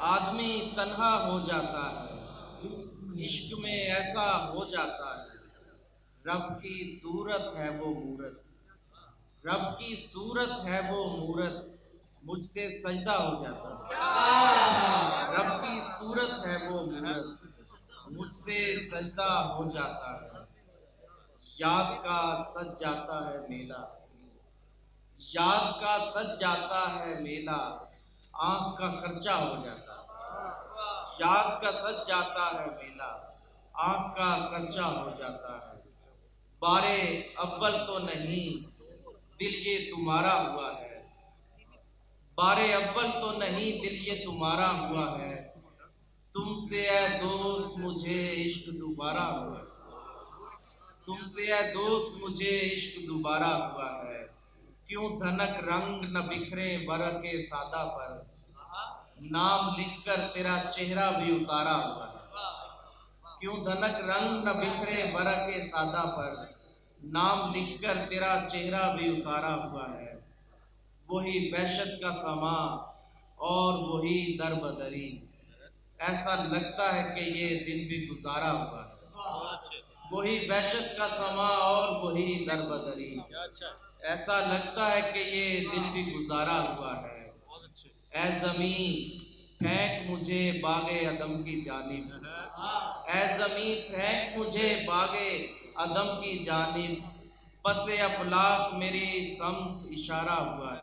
आदमी तन्हा हो जाता है, इश्क में ऐसा हो जाता है। रब की सूरत है वो मूरत, रब की सूरत है वो मूरत, मुझसे सजदा हो जाता है। रब की सूरत है वो मूरत, मुझसे सजदा हो जाता है। याद का सज जाता है मेला, याद का सज जाता है मेला, आंख का खर्चा हो जाता है। याद का सज जाता है मेला, आंख का खर्चा हो जाता है। बारे अव्वल तो नहीं, दिल ये तुम्हारा हुआ है। बारे अव्वल तो नहीं, दिल ये तुम्हारा हुआ है। तुमसे ऐ दोस्त मुझे इश्क दोबारा हुआ है। तुमसे ऐ दोस्त मुझे इश्क दोबारा हुआ है। क्यों धनक रंग न बिखरे बर के सादा पर, नाम लिखकर तेरा चेहरा भी उतारा हुआ है। क्यों धनक रंग न बिखरे बर के सादा पर, नाम लिखकर तेरा चेहरा भी उतारा हुआ है। वही वहशत का समा और वही दरबदरी, ऐसा लगता है कि ये दिन भी गुजारा हुआ है। वही वहशत का समा और वही दरबदरी, ऐसा लगता है कि ये दिन भी गुजारा हुआ है। ऐ ज़मीं फेंक मुझे बागे अदम की जानिब, ऐ ज़मीं फेंक मुझे बागे अदम की जानिब, पसे अफलाक मेरी समत इशारा हुआ है।